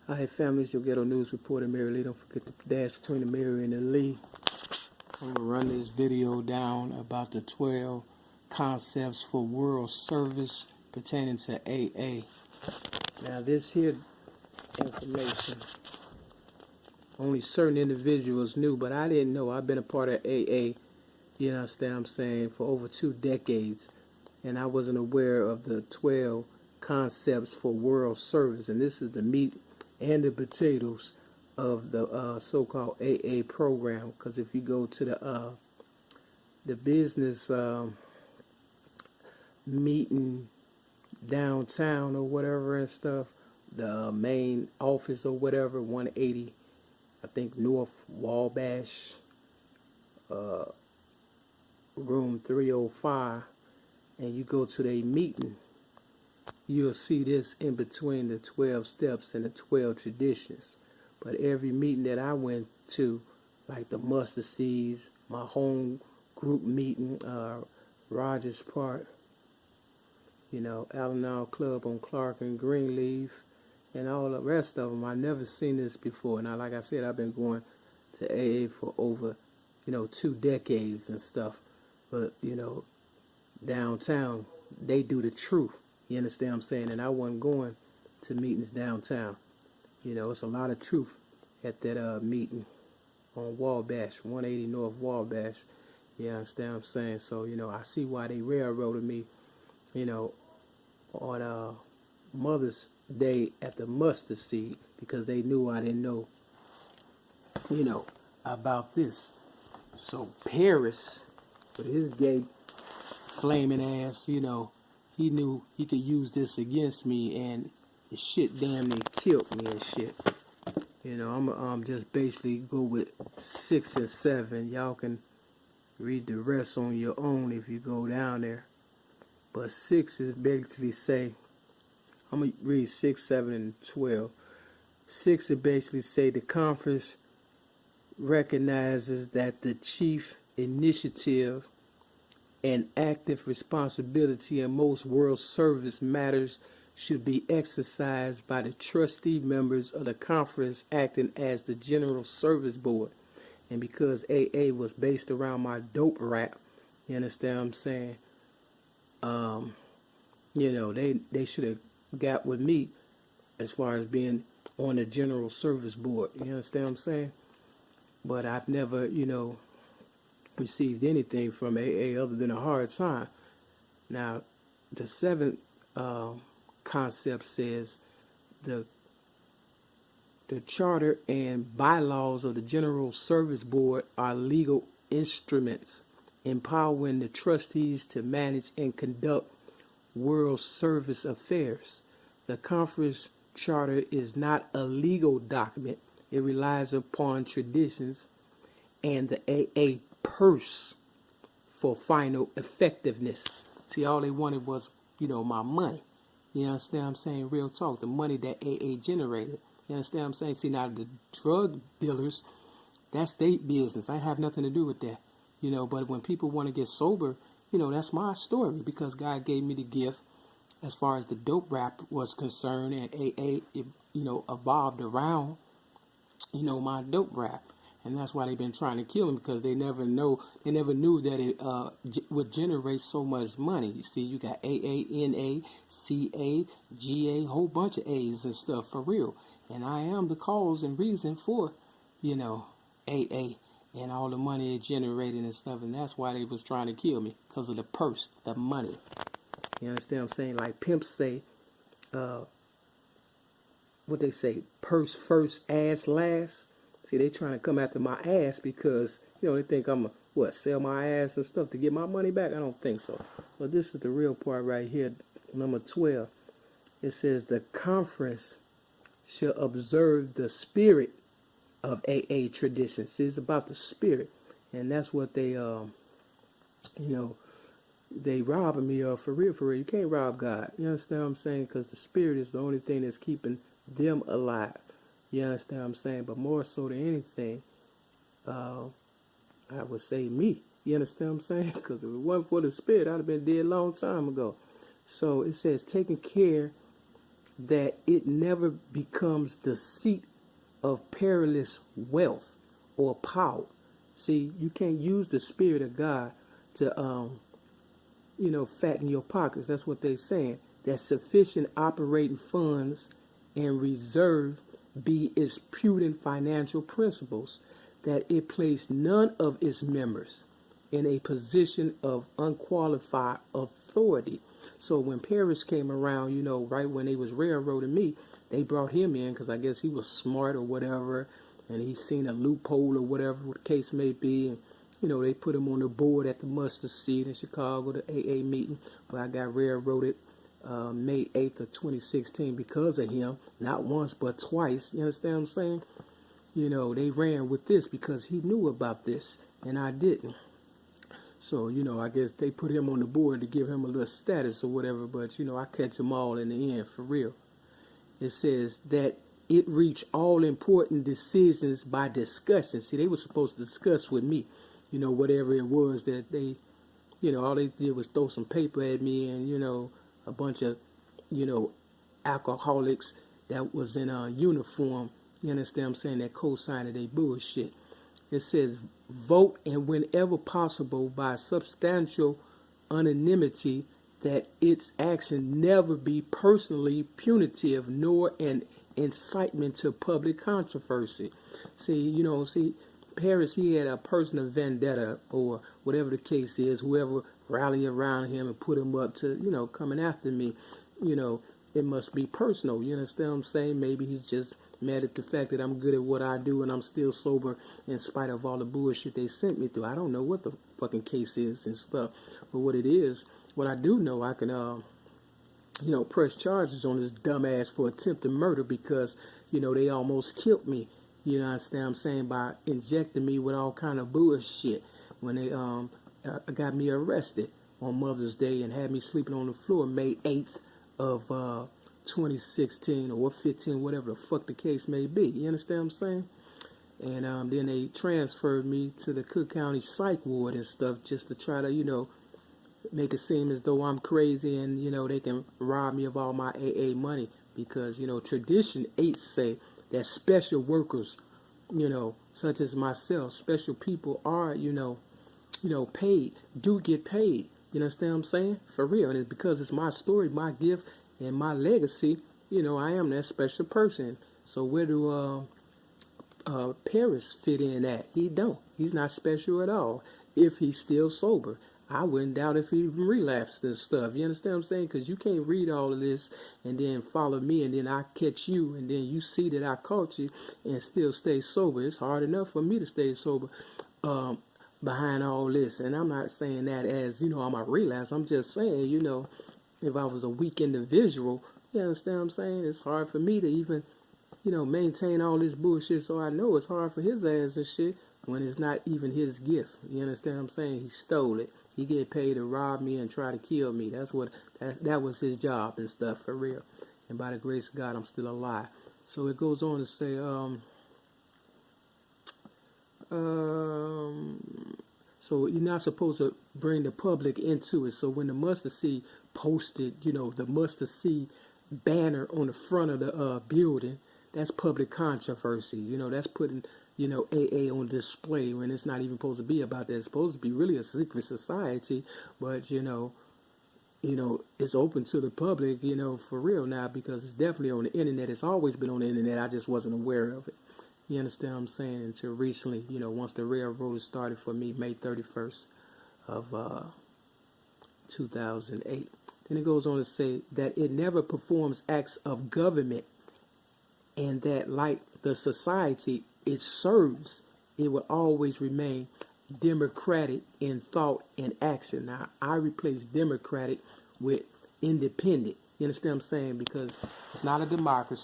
Hi families, your ghetto news reporter Mary Lee. Don't forget the dash between the Mary and the Lee. I'm going to run this video down about the 12 concepts for world service pertaining to AA. Now this here information, only certain individuals knew, but I didn't know. I've been a part of AA, you understand what I'm saying, for over 2 decades. And I wasn't aware of the 12 concepts for world service. And this is the meat and the potatoes of the so-called AA program. Because if you go to the business meeting downtown or whatever and stuff, the main office or whatever, 180, I think North Wabash, room 305, and you go to their meeting, you'll see this in between the 12 steps and the 12 traditions. But every meeting that I went to, like the Mustard Seeds, my home group meeting, Rogers Park, you know, Al Club on Clark and Greenleaf, and all the rest of them, I never seen this before. Now, like I said, I've been going to AA for over, 2 decades and stuff. But, downtown, they do the truth. You understand what I'm saying? And I wasn't going to meetings downtown. It's a lot of truth at that meeting on Wabash, 180 North Wabash. You understand what I'm saying? So, I see why they railroaded me, on Mother's Day at the Mustard Seed, because they knew I didn't know, about this. So Paris, with his gay flaming ass, he knew he could use this against me, and the shit damn near killed me and shit. I'm just basically go with 6 and 7. Y'all can read the rest on your own if you go down there. But 6 is basically say, I'm gonna read 6, 7, and 12. 6 is basically say the conference recognizes that the chief initiative and active responsibility in most world service matters should be exercised by the trustee members of the conference acting as the General Service Board. And because AA was based around my dope rap, you understand what I'm saying? They should have got with me as far as being on the General Service Board. You understand what I'm saying? But I've never, received anything from AA other than a hard time. Now, the 7th concept says the charter and bylaws of the General Service Board are legal instruments empowering the trustees to manage and conduct world service affairs. The conference charter is not a legal document. It relies upon traditions and the AA purse for final effectiveness. See, all they wanted was, my money. You understand what I'm saying? Real talk. The money that AA generated. You understand what I'm saying? See, now the drug dealers, that's their business. I have nothing to do with that. But when people want to get sober, that's my story, because God gave me the gift as far as the dope rap was concerned, and AA, evolved around, my dope rap. And that's why they've been trying to kill him, because they never knew that it would generate so much money. You see, you got AA, NA, CA, GA, whole bunch of A's and stuff for real. And I am the cause and reason for, AA and all the money it generated and stuff. And that's why they was trying to kill me, because of the purse, the money. You understand what I'm saying? Like pimps say, what they say, purse first, ass last. See, they trying to come after my ass because, they think I'm sell my ass and stuff to get my money back? I don't think so. But this is the real part right here, number 12. It says the conference shall observe the spirit of AA traditions. See, it's about the spirit. And that's what they, they robbing me of for real, for real. You can't rob God. You understand what I'm saying? Because the spirit is the only thing that's keeping them alive. You understand what I'm saying? But more so than anything, I would say me. You understand what I'm saying? Because if it wasn't for the spirit, I'd have been dead a long time ago. So it says taking care that it never becomes the seat of perilous wealth or power. See, you can't use the Spirit of God to, fatten your pockets. That's what they're saying. That sufficient operating funds and reserve be its prudent financial principles, that it place none of its members in a position of unqualified authority. So when Paris came around, right when they was railroading me, they brought him in because I guess he was smart or whatever, and he seen a loophole or whatever the case may be. And, they put him on the board at the mustard seed in Chicago, the AA meeting, where I got railroaded May 8th of 2016 because of him, not once but twice. You understand what I'm saying? They ran with this because he knew about this and I didn't. So, I guess they put him on the board to give him a little status or whatever, but, I catch them all in the end, for real. It says that it reached all important decisions by discussion. See, they were supposed to discuss with me, whatever it was that they, all they did was throw some paper at me and, a bunch of, alcoholics that was in a uniform, you understand what I'm saying, that co-signed their bullshit. It says, vote and whenever possible by substantial unanimity that its action never be personally punitive nor an incitement to public controversy. See, Paris, he had a personal vendetta or whatever the case is, whoever rallied around him and put him up to, coming after me, it must be personal. You understand what I'm saying? Maybe he's just mad at the fact that I'm good at what I do and I'm still sober in spite of all the bullshit they sent me through. I don't know what the fucking case is and stuff, but what it is, what I do know, I can, press charges on this dumbass for attempted murder because, they almost killed me. You know what I'm saying? By injecting me with all kind of bullshit when they got me arrested on Mother's Day and had me sleeping on the floor May 8th of 2016 or 15, whatever the fuck the case may be. You understand what I'm saying? And then they transferred me to the Cook County Psych Ward and stuff just to try to, make it seem as though I'm crazy and, they can rob me of all my AA money because, Tradition 8 say that special workers, such as myself, special people are, paid, do get paid. You understand what I'm saying? For real. And it's because it's my story, my gift, and my legacy, I am that special person. So where do Paris fit in at? He don't. He's not special at all if he's still sober. I wouldn't doubt if he even relapsed and stuff. You understand what I'm saying? Because you can't read all of this and then follow me and then I catch you and then you see that I caught you and still stay sober. It's hard enough for me to stay sober behind all this. And I'm not saying that as, I'm a relapse. I'm just saying, if I was a weak individual, you understand what I'm saying? It's hard for me to even, maintain all this bullshit. So I know it's hard for his ass and shit when it's not even his gift. You understand what I'm saying? He stole it. He get paid to rob me and try to kill me. That's what that was his job and stuff, for real. And by the grace of God, I'm still alive. So it goes on to say, so you're not supposed to bring the public into it. So when the mustard seed posted, the mustard seed banner on the front of the building, that's public controversy. That's putting, AA on display when it's not even supposed to be about that. It's supposed to be really a secret society, but, it's open to the public, for real now because it's definitely on the internet. It's always been on the internet. I just wasn't aware of it. You understand what I'm saying? Until recently, once the railroad started for me, May 31st of 2008. Then it goes on to say that it never performs acts of government and that, like the society it serves, it will always remain democratic in thought and action. Now, I replace democratic with independent. You understand what I'm saying? Because it's not a democracy.